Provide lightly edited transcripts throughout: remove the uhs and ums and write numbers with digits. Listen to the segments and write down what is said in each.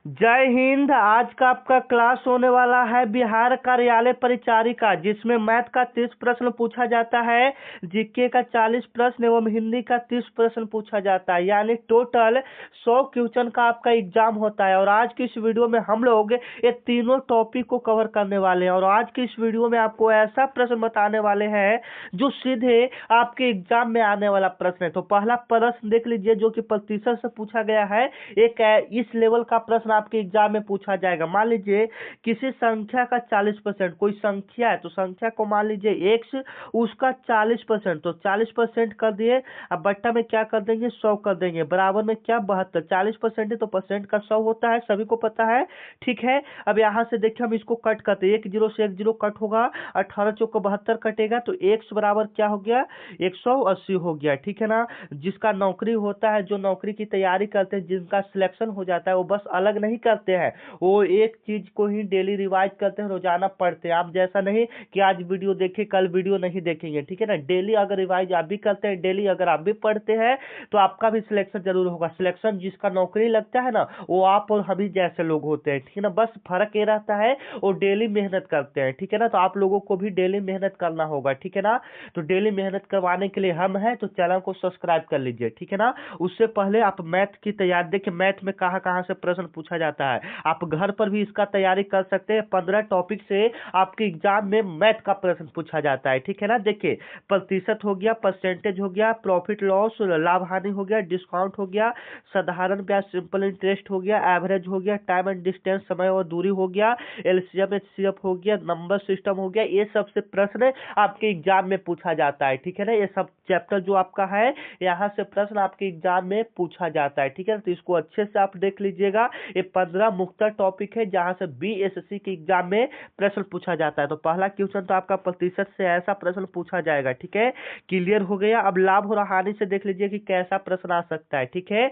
जय हिंद। आज का आपका क्लास होने वाला है बिहार कार्यालय परिचारिका, जिसमें मैथ का 30 प्रश्न पूछा जाता है, जीके का 40 प्रश्न एवं हिंदी का 30 प्रश्न पूछा जाता है। यानी टोटल 100 क्वेश्चन का आपका एग्जाम होता है। और आज की इस वीडियो में हम लोग ये तीनों टॉपिक को कवर करने वाले हैं। और आज की इस वीडियो में आपको ऐसा प्रश्न बताने वाले हैं जो सीधे आपके एग्जाम में आने वाला प्रश्न है। तो पहला प्रश्न देख लीजिए, जो कि प्रतिशत से पूछा गया है। एक इस लेवल का प्रश्न आपके एग्जाम में पूछा जाएगा। मान लीजिए किसी संख्या का 40%, कोई संख्या है तो संख्या को मान लीजिए x, उसका 40%, तो 40% कर दिए। अब बट्टा में क्या कर देंगे, 100 कर देंगे। बराबर में क्या, 72। 40% है तो परसेंट का 100 होता है, सभी को पता है। ठीक है, अब यहाँ से देखिए हम इसको कट करते हैं। 1 0 से 1 0 कट होगा, 18 चौक 72 कटेगा, तो x बराबर क्या हो गया, 180 हो गया। ठीक है ना। जिसका नौकरी होता है, जो नौकरी की तैयारी करते हैं, जिनका सिलेक्शन हो जाता है, वो बस अलग नहीं करते हैं, वो एक चीज को ही डेली रिवाइज करते हैं, रोजाना पढ़ते हैं। आप जैसा नहीं कि आज वीडियो देखे कल वीडियो नहीं देखेंगे। ठीक है ना। डेली अगर रिवाइज आप भी करते हैं, डेली अगर आप भी पढ़ते हैं, तो आपका भी सिलेक्शन जरूर होगा। सिलेक्शन जिसका नौकरी लगता है ना, वो आप और हम ही जैसे लोग होते हैं। ठीक है ना। बस फर्क ये रहता है वो डेली मेहनत करते हैं। ठीक है ना। तो आप लोगों को भी डेली मेहनत करना होगा। ठीक है ना। तो डेली मेहनत करवाने के लिए हम हैं, तो चैनल को सब्सक्राइब कर लीजिए। ठीक है ना। उससे पहले आप मैथ की तैयारी देखिए, मैथ में कहाँ कहाँ से प्रश्न पूछा जाता है। आप घर पर भी इसका तैयारी कर सकते हैं। 15 टॉपिक से आपके एग्जाम में मैथ का प्रश्न पूछा जाता है। ठीक है ना। देखिए, प्रतिशत हो गया, परसेंटेज हो गया, प्रॉफिट लॉस लाभ हानि हो गया, डिस्काउंट हो गया, साधारण ब्याज सिंपल इंटरेस्ट हो गया, एवरेज हो गया, टाइम एंड डिस्टेंस समय और दूरी हो गया, एलसीएम एचसीएफ हो गया, नंबर सिस्टम हो गया। ये सबसे प्रश्न आपके एग्जाम में पूछा जाता है। ठीक है ना। ये सब चैप्टर जो आपका है, यहाँ से प्रश्न आपके एग्जाम में पूछा जाता है। ठीक है। तो इसको अच्छे से आप देख लीजिएगा। ये 15 मुख्य टॉपिक है जहां से बीएसएससी के एग्जाम में प्रश्न पूछा जाता है। तो पहला क्वेश्चन तो आपका प्रतिशत से ऐसा प्रश्न पूछा जाएगा। ठीक है, क्लियर हो गया। अब लाभ और हानि से देख लीजिए कि कैसा प्रश्न आ सकता है। ठीक है,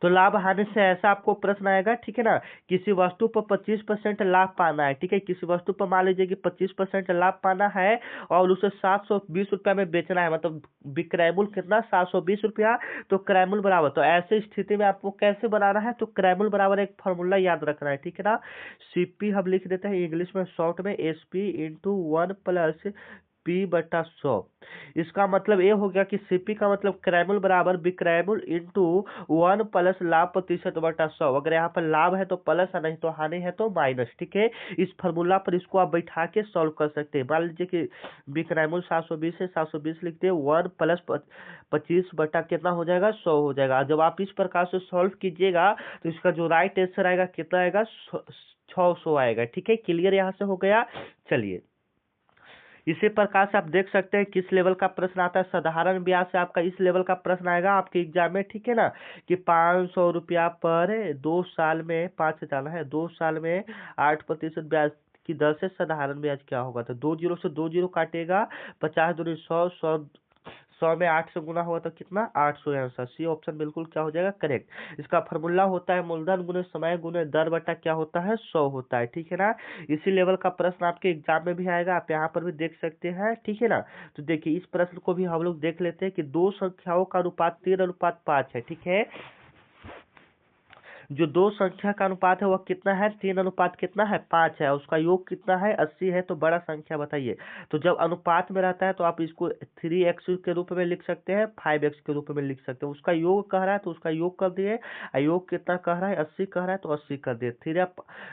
तो लाभ हानि से ऐसा आपको प्रश्न आएगा। ठीक है ना। किसी वस्तु पर 25% लाभ पाना है। ठीक है, किसी वस्तु पर मान लीजिए कि 25% लाभ पाना है और उसे 720 रुपया में बेचना है। मतलब विक्रय मूल्य कितना, 720 रुपया। तो क्रय मूल्य बराबर, तो ऐसे स्थिति में आपको कैसे बनाना है, तो क्रय मूल्य बराबर एक फॉर्मूला याद रखना है। ठीक है ना। सीपी हम लिख देते हैं इंग्लिश में शॉर्ट में, एसपी इंटू 1 प्लस पी बटा 100। इसका मतलब ये हो गया कि सीपी का मतलब क्रैमुल बराबर विक्रैमुल इंटू 1 प्लस लाभ प्रतिशत बटा 100। अगर यहाँ पर लाभ है तो प्लस है, नहीं तो हानि है तो माइनस। ठीक है, इस फॉर्मूला पर इसको आप बैठा के सॉल्व कर सकते हैं। मान लीजिए कि विक्रैमुल 720 है, 720 लिखते हैं, 1 प्लस 25 बटा कितना हो जाएगा, 100 हो जाएगा। जब आप इस प्रकार से सॉल्व कीजिएगा तो इसका जो राइट आंसर आएगा कितना आएगा, 600 आएगा। ठीक है, क्लियर यहाँ से हो गया। चलिए, इसी प्रकार से आप देख सकते हैं किस लेवल का प्रश्न आता है। साधारण ब्याज से आपका इस लेवल का प्रश्न आएगा आपके एग्जाम में। ठीक है ना, कि 500 रुपया पर 2 साल में 5 साल है, 2 साल में 8% ब्याज की दर से साधारण ब्याज क्या होगा। तो 2 0 से 2 0 काटेगा, 50 दूनी 100, 100 में 8 से गुना हुआ तो कितना, 800। आंसर सी ऑप्शन बिल्कुल क्या हो जाएगा, करेक्ट। इसका फॉर्मूला होता है मूलधन गुने समय गुने दर बटा क्या होता है, 100 होता है। ठीक है ना। इसी लेवल का प्रश्न आपके एग्जाम में भी आएगा, आप यहाँ पर भी देख सकते हैं। ठीक है ना। तो देखिए, इस प्रश्न को भी हम लोग देख लेते हैं कि दो संख्याओं का अनुपात 3:5 है। ठीक है, जो दो संख्या का अनुपात है वह कितना है, 3 अनुपात कितना है, 5 है। उसका योग कितना है, 80 है। तो बड़ा संख्या बताइए। तो जब अनुपात में रहता है तो आप इसको 3x के रूप में लिख सकते हैं, 5x के रूप में लिख सकते हैं। उसका योग कह रहा है तो उसका योग कर दिए। योग कितना कह रहा है, 80 कह रहा है तो 80 कर दिए। 3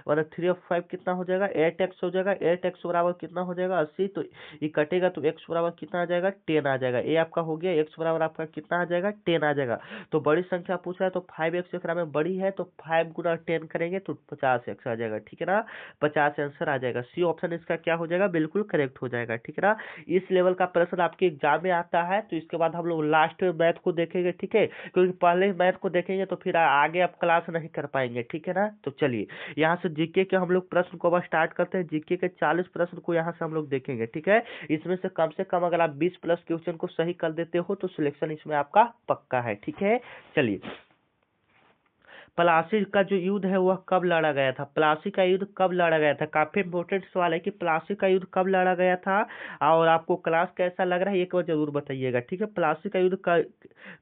और 5 कितना हो जाएगा, 8x हो जाएगा। 8x बराबर कितना हो जाएगा, 80। तो ये कटेगा तो x बराबर कितना आ जाएगा, 10 आ जाएगा। ये आपका हो गया, x बराबर आपका कितना आ जाएगा, 10 आ जाएगा। तो बड़ी संख्या पूछ रहा है तो 5x एकरा में बड़ी है, तो 5 गुना 10 करेंगे तो 50x आ जाएगा। ठीक है ना, 50 आंसर आ जाएगा। सी ऑप्शन इसका क्या हो जाएगा, बिल्कुल करेक्ट हो जाएगा। ठीक है ना। इस लेवल का प्रश्न आपके एग्जाम में आता है। तो इसके बाद हम लोग लास्ट में मैथ को देखेंगे। ठीक है, क्योंकि पहले ही मैथ को देखेंगे तो फिर आगे आप क्लास नहीं कर पाएंगे। ठीक है ना। तो चलिए, यहाँ से जीके के हम लोग प्रश्न को अब स्टार्ट करते हैं। जीके के 40 प्रश्न को यहाँ से हम लोग देखेंगे। ठीक है, इसमें से कम अगर आप 20 प्लस क्वेश्चन को सही कर देते हो तो सिलेक्शन इसमें आपका पक्का है। ठीक है, चलिए, प्लासी का जो युद्ध है वह कब लड़ा गया था? प्लासी का युद्ध कब लड़ा गया था? काफी इंपॉर्टेंट सवाल है कि प्लासी का युद्ध कब लड़ा गया था। और आपको क्लास कैसा लग रहा है एक बार जरूर बताइएगा, ठीक है। प्लासी का युद्ध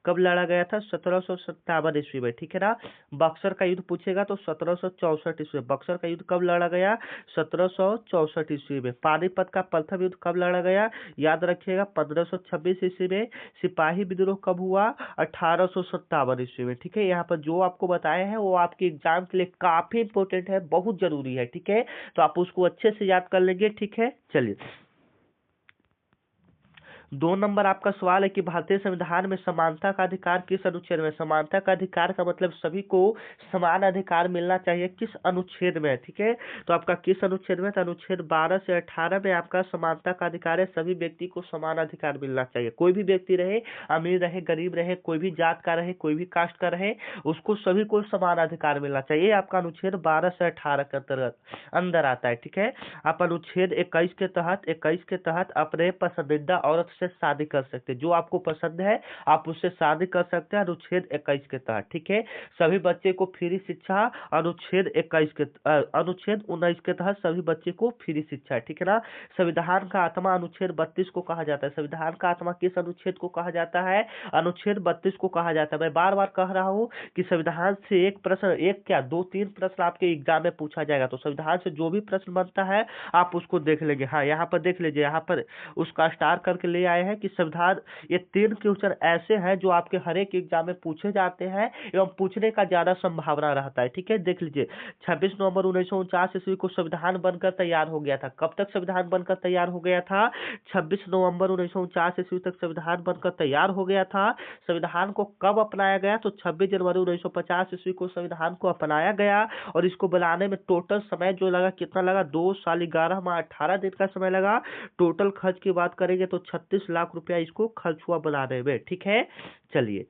कब लड़ा गया था? 1757 ईस्वी में, ठीक है ना। बक्सर का युद्ध पूछेगा तो 1764 ईस्वी में। बक्सर का युद्ध कब लड़ा गया? 1764 ईस्वी में। पानीपत का प्रथम युद्ध कब लड़ा गया? याद रखिएगा 1526 ईस्वी में। सिपाही विद्रोह कब हुआ? 1857 ईस्वी में, ठीक है। यहाँ पर जो आपको बताया है वो आपके एग्जाम के लिए काफी इंपॉर्टेंट है, बहुत जरूरी है, ठीक है। तो आप उसको अच्छे से याद कर लेंगे, ठीक है। चलिए 2 नंबर आपका सवाल है कि भारतीय संविधान में समानता का अधिकार किस अनुच्छेद में? समानता का अधिकार का मतलब सभी को समान अधिकार मिलना चाहिए, किस अनुच्छेद में, ठीक है। तो आपका किस अनुच्छेद में? तो अनुच्छेद 12 से 18 में आपका समानता का अधिकार है, सभी व्यक्ति को समान अधिकार मिलना चाहिए। कोई भी व्यक्ति रहे, अमीर रहे, गरीब रहे, कोई भी जात का रहे, कोई भी कास्ट का रहे, उसको सभी को समान अधिकार मिलना चाहिए। आपका अनुच्छेद 12 से 18 के अंतर्गत अंदर आता है, ठीक है। आप अनुच्छेद 21 के तहत अपने पसंदीदा औरत से शादी कर सकते हैं, जो आपको पसंद है आप उससे शादी कर सकते हैं, अनुच्छेद 21 के तहत, ठीक है। सभी बच्चे को फ्री शिक्षा, अनुच्छेद 21 के अनुच्छेद 19 के तहत सभी बच्चे को फ्री शिक्षा है, ठीक है ना। संविधान का आत्मा अनुच्छेद 32 को कहा जाता है। संविधान का आत्मा किस अनुच्छेद को कहा जाता है? अनुच्छेद 32 को कहा जाता है। मैं बार बार कह रहा हूँ कि संविधान से एक प्रश्न, एक क्या 2-3 प्रश्न आपके एग्जाम में पूछा जाएगा, तो संविधान से जो भी प्रश्न बनता है आप उसको देख लेंगे। हाँ, यहाँ पर देख लीजिए, यहाँ पर उसका स्टार करके ले आए हैं कि संविधान, ये 3 क्वेश्चन ऐसे हैं जो आपके हर एक एग्जाम में पूछे जाते हैं एवं पूछने का ज्यादा संभावना रहता है, ठीक है। देख लीजिए 26 नवंबर 1949 ईस्वी को संविधान बनकर तैयार हो गया था। कब तक संविधान बनकर तैयार हो गया था? 26 नवंबर 1949 ईस्वी तक संविधान बनकर तैयार हो गया था। संविधान को कब अपनाया गया? तो 26 जनवरी 1950 ईस्वी को संविधान को अपनाया गया। और इसको बनाने में टोटल समय जो लगा, कितना लगा? 2 साल 11 माह 18 दिन का समय लगा। टोटल खर्च की बात करेंगे तो 36 लाख रुपया इसको खर्च हुआ बनाने में, ठीक है। चलिए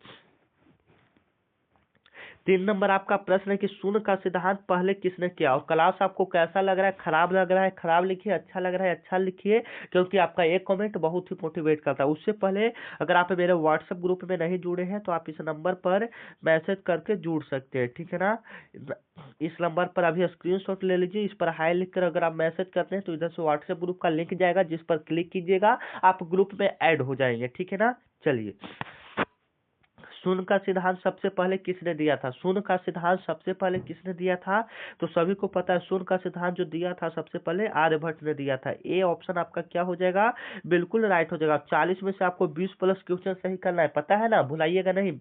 3 नंबर आपका प्रश्न है कि शून्य का सिद्धांत पहले किसने किया? और क्लास आपको कैसा लग रहा है? खराब लग रहा है? खराब लिखिए, अच्छा लग रहा है? अच्छा लिखिए, क्योंकि आपका एक कमेंट बहुत ही मोटिवेट करता है। उससे पहले अगर आप मेरे व्हाट्सएप ग्रुप में नहीं जुड़े हैं तो आप इस नंबर पर मैसेज करके जुड़ सकते हैं, ठीक है ना। इस नंबर पर अभी स्क्रीनशॉट ले लीजिए, इस पर हाई लिखकर अगर आप मैसेज करते हैं तो इधर से व्हाट्सएप ग्रुप का लिंक जाएगा, जिस पर क्लिक कीजिएगा आप ग्रुप में ऐड हो जाएंगे, ठीक है ना। चलिए शून्य का सिद्धांत सबसे पहले किसने दिया था? शून्य का सिद्धांत सबसे पहले किसने दिया था? तो सभी को पता है शून्य का सिद्धांत जो दिया था सबसे पहले आर्यभट्ट ने दिया था। ए ऑप्शन आपका क्या हो जाएगा? बिल्कुल राइट हो जाएगा। 40 में से आपको 20 प्लस क्वेश्चन सही करना है, पता है ना, भुलाइएगा नहीं।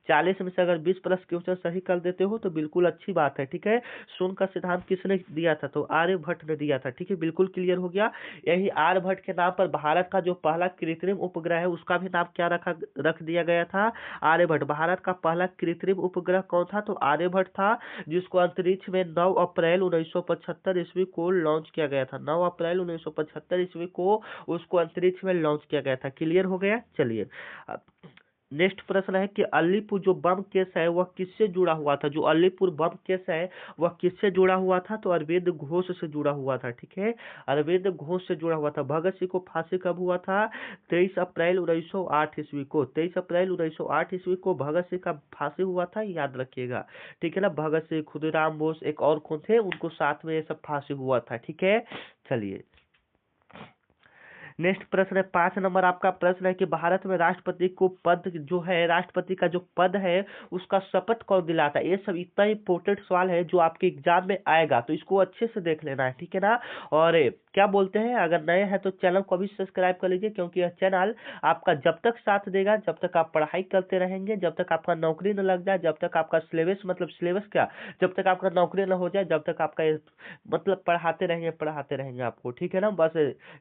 40 में से अगर 20 प्लस क्वेश्चन सही कर देते हो तो बिल्कुल अच्छी बात है, ठीक है। शून्य का सिद्धांत किसने दिया था? तो आर्यभट्ट ने दिया था, ठीक है, बिल्कुल क्लियर हो गया। यही आर्यभट्ट के नाम पर भारत का जो पहला कृत्रिम उपग्रह है उसका भी नाम क्या रख दिया गया था? आर्यभट्ट। भारत का पहला कृत्रिम उपग्रह कौन था? तो आर्यभट्ट था, जिसको अंतरिक्ष में 9 अप्रैल 1975 ईस्वी को लॉन्च किया गया था। 9 अप्रैल 1975 ईस्वी को उसको अंतरिक्ष में लॉन्च किया गया था। क्लियर हो गया। चलिए नेक्स्ट प्रश्न है कि अलीपुर जो बम केस है वह किससे जुड़ा हुआ था? जो अलीपुर बम केस है वह किससे जुड़ा हुआ था? तो अरविंद घोष से जुड़ा हुआ था, ठीक है, अरविंद घोष से जुड़ा हुआ था। भगत सिंह को फांसी कब हुआ था? 23 अप्रैल 1908 ईस्वी को। 23 अप्रैल 1908 ईस्वी को भगत सिंह का फांसी हुआ था, याद रखिएगा, ठीक है ना। भगत सिंह, खुदीराम बोस, एक और कौन थे, उनको साथ में ये सब फांसी हुआ था, ठीक है। चलिए नेक्स्ट प्रश्न है 5 नंबर आपका प्रश्न है कि भारत में राष्ट्रपति को पद जो है, राष्ट्रपति का जो पद है उसका शपथ कौन दिलाता है? ये सब इतना इंपॉर्टेंट सवाल है जो आपके एग्जाम में आएगा, तो इसको अच्छे से देख लेना है, ठीक है ना। और क्या बोलते हैं, अगर नए हैं तो चैनल को अभी सब्सक्राइब कर लीजिए, क्योंकि यह चैनल आपका जब तक साथ देगा, जब तक आप पढ़ाई करते रहेंगे, जब तक आपका नौकरी न लग जाए, जब तक आपका सिलेबस, मतलब सिलेबस क्या, जब तक आपका नौकरी न हो जाए, जब तक आपका मतलब पढ़ाते रहेंगे आपको, ठीक है ना। बस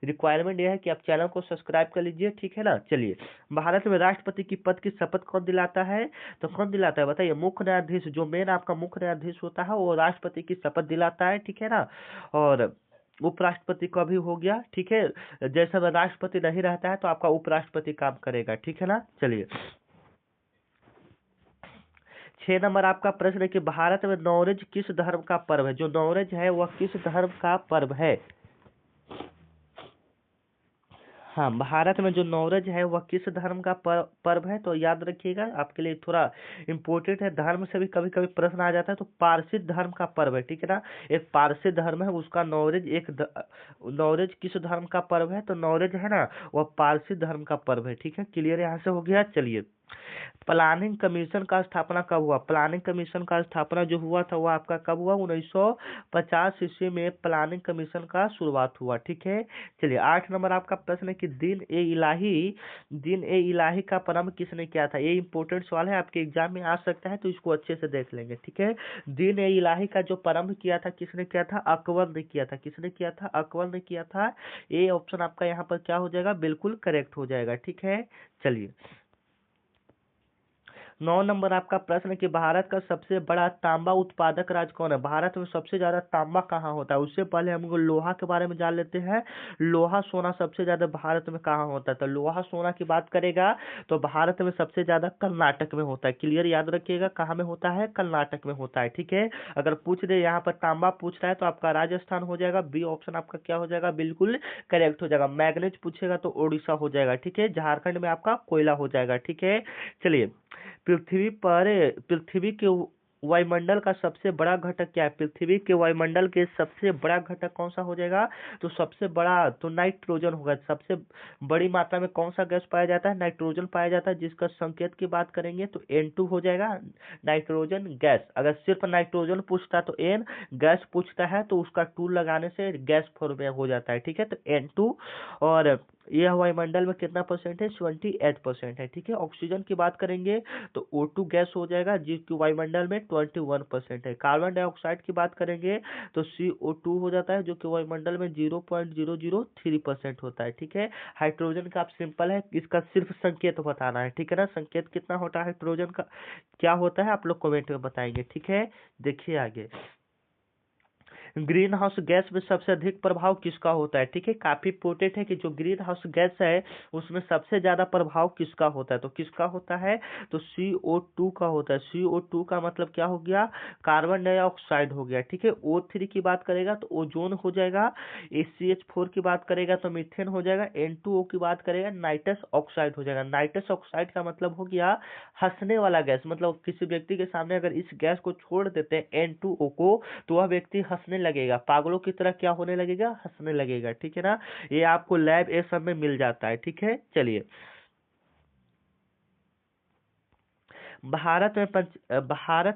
रिक्वायरमेंट यह है कि आप चैनल को सब्सक्राइब कर लीजिए, ठीक है ना। चलिए भारत में राष्ट्रपति की पद की शपथ कौन दिलाता है? तो कौन दिलाता है बताइए? मुख्य न्यायाधीश, जो मेन आपका मुख्य न्यायाधीश होता है वो राष्ट्रपति की शपथ दिलाता है, ठीक है ना। और उपराष्ट्रपति का भी हो गया, ठीक है। जैसे में राष्ट्रपति नहीं रहता है तो आपका उपराष्ट्रपति काम करेगा, ठीक है ना। चलिए 6 नंबर आपका प्रश्न है कि भारत में नवरेज किस धर्म का पर्व है? जो नवरेज है वह किस धर्म का पर्व है? हाँ, भारत में जो नवरेज है वह किस धर्म का पर्व है, तो याद रखिएगा, आपके लिए थोड़ा इम्पोर्टेंट है, धर्म से भी कभी कभी प्रश्न आ जाता है। तो पारसी धर्म का पर्व है, ठीक है ना। एक पारसी धर्म है, उसका नवरेज नवरेज किस धर्म का पर्व है, तो नवरेज है ना, वह पारसी धर्म का पर्व है, ठीक है। क्लियर यहाँ से हो गया। चलिए, प्लानिंग कमीशन का स्थापना कब हुआ। प्लानिंग कमीशन का स्थापना जो हुआ था वह आपका कब हुआ, 1950 ईस्वी में प्लानिंग कमीशन का शुरुआत हुआ, ठीक है। चलिए, 8 नंबर आपका प्रश्न है कि दिन ए इलाही का प्रारंभ किसने किया था। ये इंपॉर्टेंट सवाल है, आपके एग्जाम में आ सकता है, तो इसको अच्छे से देख लेंगे, ठीक है। दिन ए इलाही का जो प्रारंभ किया था किसने किया था, अकबर ने किया था। किसने किया था, अकबर ने किया था। ये ऑप्शन आपका यहाँ पर क्या हो जाएगा, बिल्कुल करेक्ट हो जाएगा, ठीक है। चलिए, 9 नंबर आपका प्रश्न है कि भारत का सबसे बड़ा तांबा उत्पादक राज्य कौन है। भारत में सबसे ज्यादा तांबा कहाँ होता है, उससे पहले हम लोग लोहा के बारे में जान लेते हैं। लोहा सोना सबसे ज्यादा भारत में कहाँ होता है, तो लोहा सोना की बात करेगा तो भारत में सबसे ज्यादा कर्नाटक में होता है। क्लियर, याद रखिएगा, कहाँ में होता है, कर्नाटक में होता है, ठीक है। अगर पूछ दे यहाँ पर तांबा पूछ रहा है तो आपका राजस्थान हो जाएगा, बी ऑप्शन आपका क्या हो जाएगा, बिल्कुल करेक्ट हो जाएगा। मैग्नेज पूछेगा तो ओडिशा हो जाएगा, ठीक है। झारखंड में आपका कोयला हो जाएगा, ठीक है। चलिए, पृथ्वी के वायुमंडल का सबसे बड़ा घटक क्या है। पृथ्वी के वायुमंडल के सबसे बड़ा घटक कौन सा हो जाएगा, तो सबसे बड़ा तो नाइट्रोजन होगा। सबसे बड़ी मात्रा में कौन सा गैस पाया जाता है, नाइट्रोजन पाया जाता है, जिसका संकेत की बात करेंगे तो N2 हो जाएगा, नाइट्रोजन गैस। अगर सिर्फ नाइट्रोजन पूछता तो N, गैस पूछता है तो उसका 2 लगाने से गैस फॉर्म में हो जाता है, ठीक है। तो N2, और यह वायुमंडल में कितना परसेंट है, 28% है, ठीक है। ऑक्सीजन की बात करेंगे तो O2 गैस हो जाएगा, जिसकी वायुमंडल में 21% है। कार्बन डाइऑक्साइड की बात करेंगे तो CO2 हो जाता है, जो कि वायुमंडल में 0.003% होता है, ठीक है। हाइड्रोजन का आप सिंपल है, इसका सिर्फ संकेत बताना है, ठीक है ना। संकेत कितना होता है हाइड्रोजन का, क्या होता है, आप लोग कमेंट में बताएंगे, ठीक है। देखिए आगे, ग्रीन हाउस गैस में सबसे अधिक प्रभाव किसका होता है, ठीक है। काफी इंपोर्टेंट है कि जो ग्रीन हाउस गैस है उसमें सबसे ज्यादा प्रभाव किसका होता है, तो किसका होता है, तो CO2 का होता है। CO2 का मतलब क्या हो गया, कार्बन डाइऑक्साइड हो गया, ठीक है। O3 की बात करेगा तो ओजोन हो जाएगा, CH4 की बात करेगा तो मीथेन हो जाएगा, N2O की बात करेगा नाइट्रस ऑक्साइड हो जाएगा। नाइट्रस ऑक्साइड का मतलब हो गया हंसने वाला गैस, मतलब किसी व्यक्ति के सामने अगर इस गैस को छोड़ देते हैं N2O को, तो वह व्यक्ति हंसने लगेगा, पागलों की तरह क्या होने लगेगा, हंसने लगेगा, ठीक है ना। ये आपको लैब ए सब में मिल जाता है, ठीक है। चलिए, भारत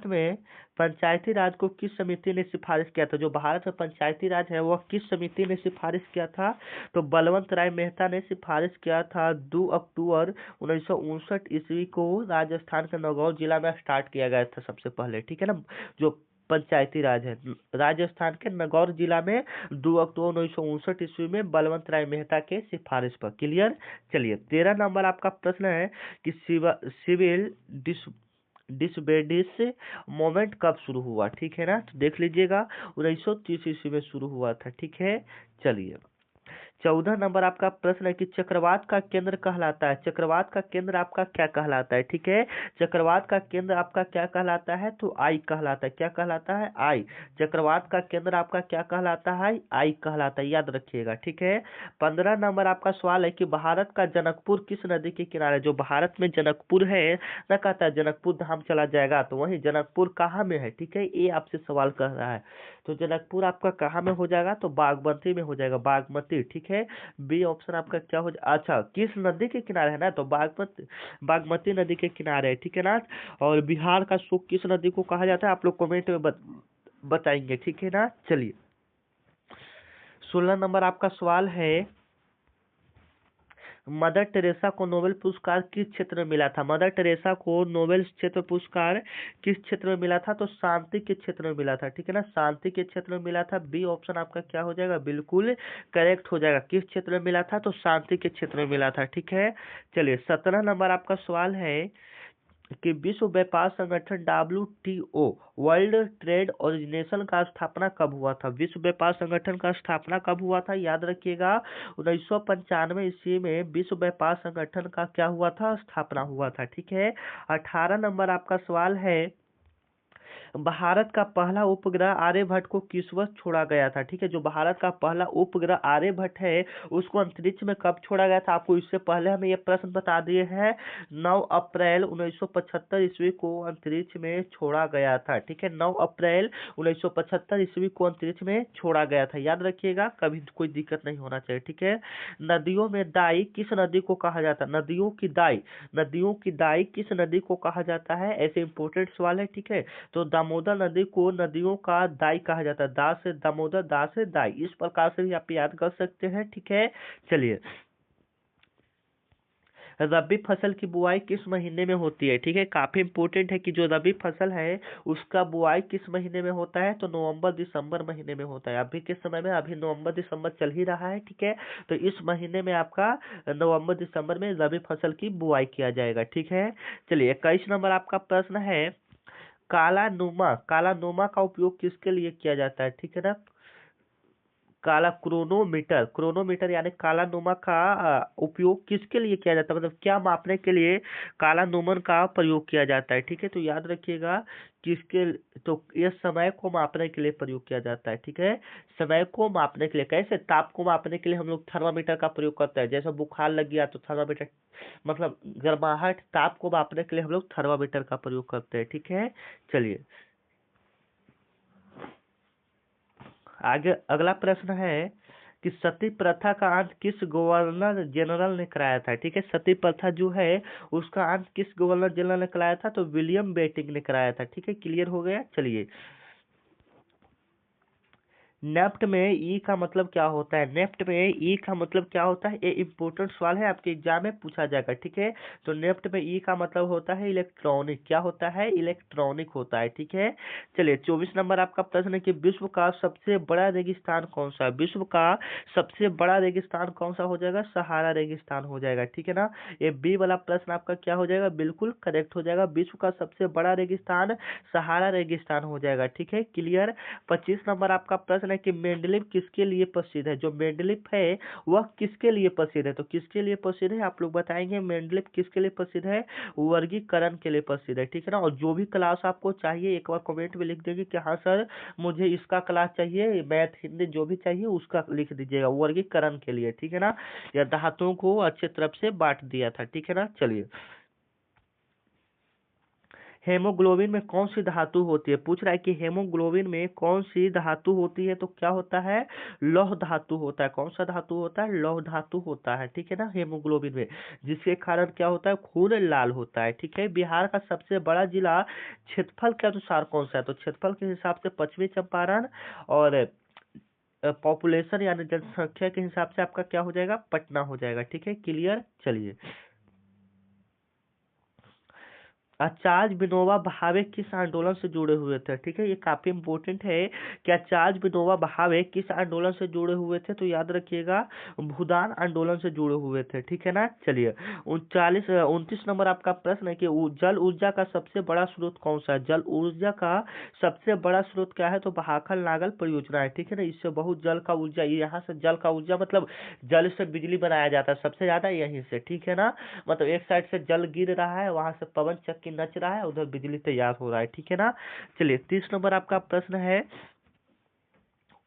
में पंचायती राज को किस समिति ने सिफारिश किया था। जो भारत में पंचायती राज है वह किस समिति ने सिफारिश किया था, तो बलवंत राय मेहता ने सिफारिश किया था। 2 अक्टूबर 1959 ईस्वी को राजस्थान के नागौर जिला में स्टार्ट किया गया था सबसे पहले, ठीक है ना। जो पंचायती राज है राजस्थान के नागौर जिला में 2 अक्टूबर 1959 ईस्वी में बलवंत राय मेहता के सिफारिश पर। क्लियर। चलिए, 13 नंबर आपका प्रश्न है कि सिविल डिसोबीडियंस मोमेंट कब शुरू हुआ, ठीक है ना। तो देख लीजिएगा, 1930 ईस्वी में शुरू हुआ था, ठीक है। चलिए, 14 नंबर आपका प्रश्न है कि चक्रवात का केंद्र कहलाता है। चक्रवात का केंद्र आपका क्या कहलाता है, ठीक है। चक्रवात का केंद्र आपका क्या कहलाता है, तो आई कहलाता है। क्या कहलाता है, आई। चक्रवात का केंद्र आपका क्या कहलाता है, आई कहलाता है, याद रखिएगा, ठीक है। 15 नंबर आपका सवाल है कि भारत का जनकपुर किस नदी के किनारे। जो भारत में जनकपुर है ना, कहता है जनकपुर धाम चला जाएगा, तो वही जनकपुर कहाँ में है, ठीक है। ये आपसे सवाल कर रहा है, तो जनकपुर आपका कहाँ में हो जाएगा, तो बागमती में हो जाएगा, बागमती, ठीक है। बी ऑप्शन आपका क्या हो जाए, अच्छा किस नदी के किनारे है ना, तो बागमती नदी के किनारे है, ठीक है ना। और बिहार का शोक किस नदी को कहा जाता है, आप लोग कमेंट में बताएंगे, ठीक है ना। चलिए, 16 नंबर आपका सवाल है, मदर टेरेसा को नोबेल पुरस्कार किस क्षेत्र में मिला था। मदर टेरेसा को नोबेल क्षेत्र पुरस्कार किस क्षेत्र में मिला था, तो शांति के क्षेत्र में मिला था, ठीक है ना। शांति के क्षेत्र में मिला था, बी ऑप्शन आपका क्या हो जाएगा, बिल्कुल करेक्ट हो जाएगा। किस क्षेत्र में मिला था, तो शांति के क्षेत्र में मिला था, ठीक है। चलिए, 17 नंबर आपका सवाल है कि विश्व व्यापार संगठन WTO वर्ल्ड ट्रेड ऑर्गेनाइजेशन का स्थापना कब हुआ था। विश्व व्यापार संगठन का स्थापना कब हुआ था, याद रखिएगा, 1995 ईस्वी में विश्व व्यापार संगठन का क्या हुआ था, स्थापना हुआ था, ठीक है। 18 नंबर आपका सवाल है, भारत का पहला उपग्रह आर्यभट्ट को किस वर्ष छोड़ा गया था? ठीक है, जो भारत का पहला उपग्रह आर्यभट्ट है उसको अंतरिक्ष में कब छोड़ा गया था? आपको इससे पहले हमें ये प्रश्न बता दिए हैं। 9 अप्रैल 1975 ईस्वी को अंतरिक्ष में छोड़ा गया था। ठीक है, 9 अप्रैल 1975 ईस्वी को अंतरिक्ष में छोड़ा गया था। याद रखिएगा, कभी कोई दिक्कत नहीं होना चाहिए। ठीक है, नदियों में दाई किस नदी को कहा जाता है? नदियों की दाई किस नदी को कहा जाता है? ऐसे इंपोर्टेंट सवाल है। ठीक है, तो दामोदर नदी को नदियों का दाई कहा जाता है। दा से दामोदर, दा से दाई, इस प्रकार से भी आप याद कर सकते हैं। ठीक है, चलिए, रबी फसल की बुआई किस महीने में होती है? ठीक है, काफी इंपोर्टेंट है कि जो रबी फसल है उसका बुआई किस महीने में होता है? तो नवंबर दिसंबर महीने में होता है। अभी के समय में अभी नवंबर दिसंबर चल ही रहा है। ठीक है, तो इस महीने में आपका नवंबर दिसंबर में रबी फसल की बुआई किया जाएगा। ठीक है, चलिए 21 नंबर आपका प्रश्न है, काला नोमा का उपयोग किसके लिए किया जाता है? ठीक है ना, काला क्रोनोमीटर यानी काला नोमा का उपयोग किसके लिए किया जाता है? मतलब क्या मापने के लिए काला नोमन का प्रयोग किया जाता है? ठीक है, तो याद रखिएगा किसके, तो यह समय को मापने के लिए प्रयोग किया जाता है। ठीक है, समय को मापने के लिए। कैसे? ताप को मापने के लिए हम लोग थर्मामीटर का प्रयोग करते हैं। जैसे बुखार लग गया तो थर्मामीटर, मतलब गर्माहट, ताप को मापने के लिए हम लोग थर्मामीटर का प्रयोग करते हैं। ठीक है, चलिए आगे अगला प्रश्न है कि सती प्रथा का अंत किस गवर्नर जनरल ने कराया था? ठीक है, सती प्रथा जो है उसका अंत किस गवर्नर जनरल ने कराया था? तो विलियम बेंटिंक ने कराया था। ठीक है, क्लियर हो गया। चलिए, नेफ्ट में ई का मतलब क्या होता है? नेफ्ट में ई का मतलब क्या होता है? ये इंपॉर्टेंट सवाल है, आपके एग्जाम में पूछा जाएगा। ठीक है, तो नेफ्ट में ई का मतलब होता है इलेक्ट्रॉनिक। क्या होता है? इलेक्ट्रॉनिक होता है। ठीक है, चलिए 24 नंबर आपका प्रश्न है कि विश्व का सबसे बड़ा रेगिस्तान कौन सा है? विश्व का सबसे बड़ा रेगिस्तान कौन सा हो जाएगा? सहारा रेगिस्तान हो जाएगा। ठीक है ना, ये बी वाला प्रश्न आपका क्या हो जाएगा? बिल्कुल करेक्ट हो जाएगा। विश्व का सबसे बड़ा रेगिस्तान सहारा रेगिस्तान हो जाएगा। ठीक है, क्लियर। 25 नंबर आपका प्रश्न है कि मेंडलीव किसके लिए प्रसिद्ध है? जो मेंडलीव है वह किसके लिए प्रसिद्ध है? तो किसके लिए प्रसिद्ध है आप लोग बताएंगे? मेंडलीव किसके लिए प्रसिद्ध है? वर्गीकरण के लिए प्रसिद्ध है। ठीक है ना, और जो भी क्लास आपको चाहिए एक बार कमेंट में लिख देंगे कि हाँ सर मुझे इसका क्लास चाहिए, मैथ हिंदी जो भी चाहिए उसका लिख दीजिएगा, वर्गीकरण के लिए। ठीक है ना, या धातुओं को अच्छे तरफ से बांट दिया था। ठीक है ना, चलिए, हेमोग्लोबिन में कौन सी धातु होती है? पूछ रहा है कि हेमोग्लोबिन में कौन सी धातु होती है? तो क्या होता है? लौह धातु होता है। कौन सा धातु होता है? लौह धातु होता है। ठीक है ना, हेमोग्लोबिन में, जिसके कारण क्या होता है? खून लाल होता है। ठीक है, बिहार का सबसे बड़ा जिला क्षेत्रफल के अनुसार कौन सा है? तो क्षेत्रफल के हिसाब से पश्चिमी चंपारण, और पॉपुलेशन यानी जनसंख्या के हिसाब से आपका क्या हो जाएगा? पटना हो जाएगा। ठीक है, क्लियर। चलिए, आचार्य विनोबा भावे किस आंदोलन से जुड़े हुए थे? ठीक है, ये काफी इंपॉर्टेंट है कि आचार्य विनोबा भावे किस आंदोलन से जुड़े हुए थे? तो याद रखिएगा भूदान आंदोलन से जुड़े हुए थे। ठीक है ना, चलिए 29 नंबर आपका प्रश्न है कि जल ऊर्जा का सबसे बड़ा स्रोत कौन सा है? जल ऊर्जा का सबसे बड़ा स्रोत क्या है? तो बहाकल नागल परियोजना है। ठीक है ना, इससे बहुत जल का ऊर्जा, यहाँ से जल का ऊर्जा मतलब जल से बिजली बनाया जाता है सबसे ज्यादा यहीं से। ठीक है ना, मतलब एक साइड से जल गिर रहा है, वहां से पवन चक्की नच रहा है, उधर बिजली तैयार हो रहा है। ठीक है ना, चलिए 30 नंबर आपका प्रश्न है,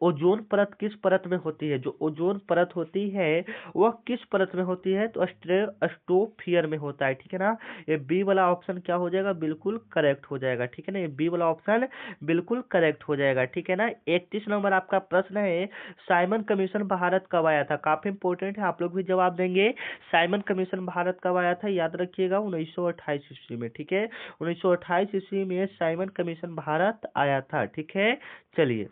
ओजोन परत किस परत में होती है? जो ओजोन परत होती है वह किस परत में होती है? तो स्ट्रेटोस्फियर में होता है। ठीक है ना, ये बी वाला ऑप्शन क्या हो जाएगा? बिल्कुल करेक्ट हो जाएगा। ठीक है ना, ये बी वाला ऑप्शन बिल्कुल करेक्ट हो जाएगा। ठीक है ना, 31 नंबर आपका प्रश्न है, साइमन कमीशन भारत कब आया था? काफी इंपोर्टेंट है, आप लोग भी जवाब देंगे। साइमन कमीशन भारत कब आया था? याद रखिएगा 1928 ईस्वी में। ठीक है, 1928 ईस्वी में साइमन कमीशन भारत आया था। ठीक है, चलिए,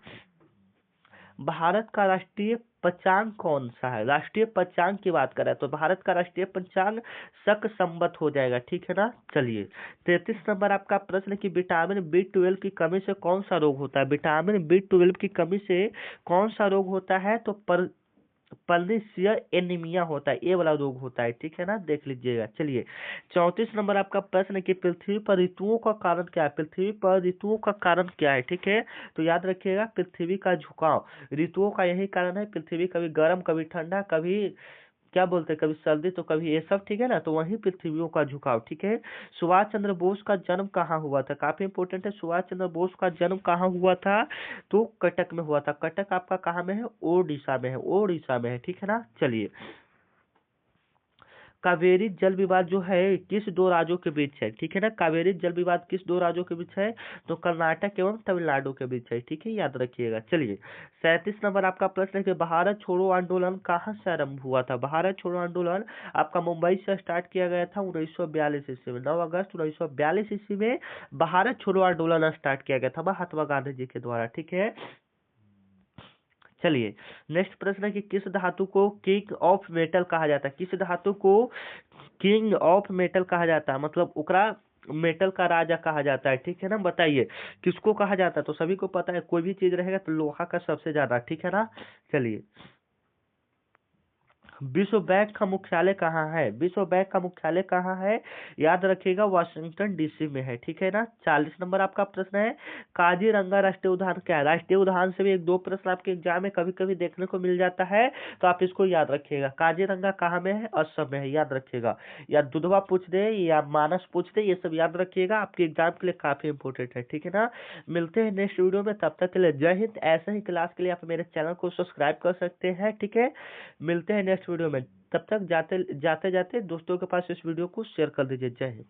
भारत का राष्ट्रीय पंचांग कौन सा है? राष्ट्रीय पंचांग की बात करें तो भारत का राष्ट्रीय पंचांग शक संवत हो जाएगा। ठीक है ना, चलिए 33 नंबर आपका प्रश्न कि विटामिन B12 की कमी से कौन सा रोग होता है? विटामिन B12 की कमी से कौन सा रोग होता है? तो पर्निशियल एनीमिया होता है, ये वाला रोग होता है। ठीक है ना, देख लीजिएगा। चलिए 34 नंबर आपका प्रश्न है कि पृथ्वी पर ऋतुओं का कारण क्या है? पृथ्वी पर ऋतुओं का कारण क्या है? ठीक है, तो याद रखिएगा पृथ्वी का झुकाव ऋतुओं का यही कारण है। पृथ्वी कभी गर्म, कभी ठंडा, कभी क्या बोलते हैं, कभी सर्दी तो कभी ये सब, ठीक है ना। तो वहीं पृथ्वियों का झुकाव, ठीक है। सुभाष चंद्र बोस का जन्म कहाँ हुआ था, काफी इंपॉर्टेंट है। सुभाष चंद्र बोस का जन्म कहाँ हुआ था, तो कटक में हुआ था। कटक आपका कहाँ में है, ओडिशा में है, ओडिशा में है, ठीक है ना। चलिए, कावेरी जल विवाद जो है किस दो राज्यों के बीच है, ठीक है ना। कावेरी जल विवाद किस दो राज्यों के बीच है, तो कर्नाटक एवं तमिलनाडु के बीच है, ठीक है, याद रखिएगा। चलिए, 37 नंबर आपका प्रश्न है कि भारत छोड़ो आंदोलन कहाँ से आरंभ हुआ था। भारत छोड़ो आंदोलन आपका मुंबई से स्टार्ट किया गया था 1942 ईस्वी में। 9 अगस्त 1942 ईस्वी में भारत छोड़ो आंदोलन स्टार्ट किया गया था महात्मा गांधी जी के द्वारा, ठीक है। चलिए, नेक्स्ट प्रश्न है कि किस धातु को किंग ऑफ मेटल कहा जाता है। किस धातु को किंग ऑफ मेटल कहा जाता है, मतलब ओकरा मेटल का राजा कहा जाता है, ठीक है ना। बताइए किसको कहा जाता है, तो सभी को पता है, कोई भी चीज रहेगा तो लोहा का सबसे ज्यादा, ठीक है ना। चलिए, विश्व बैंक का मुख्यालय कहाँ है, विश्व बैंक का मुख्यालय कहाँ है, याद रखिएगा वाशिंगटन डीसी में है, ठीक है ना। 40 नंबर आपका प्रश्न है काजीरंगा राष्ट्रीय उद्यान क्या है। राष्ट्रीय उद्यान से भी एक दो प्रश्न आपके एग्जाम में कभी कभी देखने को मिल जाता है, तो आप इसको याद रखिएगा। काजीरंगा कहाँ में है, असम में है, याद रखिएगा। या दुधवा पूछ दे या मानस पूछ दे, ये सब याद रखिएगा, आपके एग्जाम के लिए काफी इंपॉर्टेंट है, ठीक है ना। मिलते हैं नेक्स्ट वीडियो में, तब तक के लिए जय हिंद। ऐसे ही क्लास के लिए आप मेरे चैनल को सब्सक्राइब कर सकते हैं, ठीक है। मिलते हैं नेक्स्ट वीडियो में, तब तक जाते जाते दोस्तों के पास इस वीडियो को शेयर कर दीजिए। जय हिंद।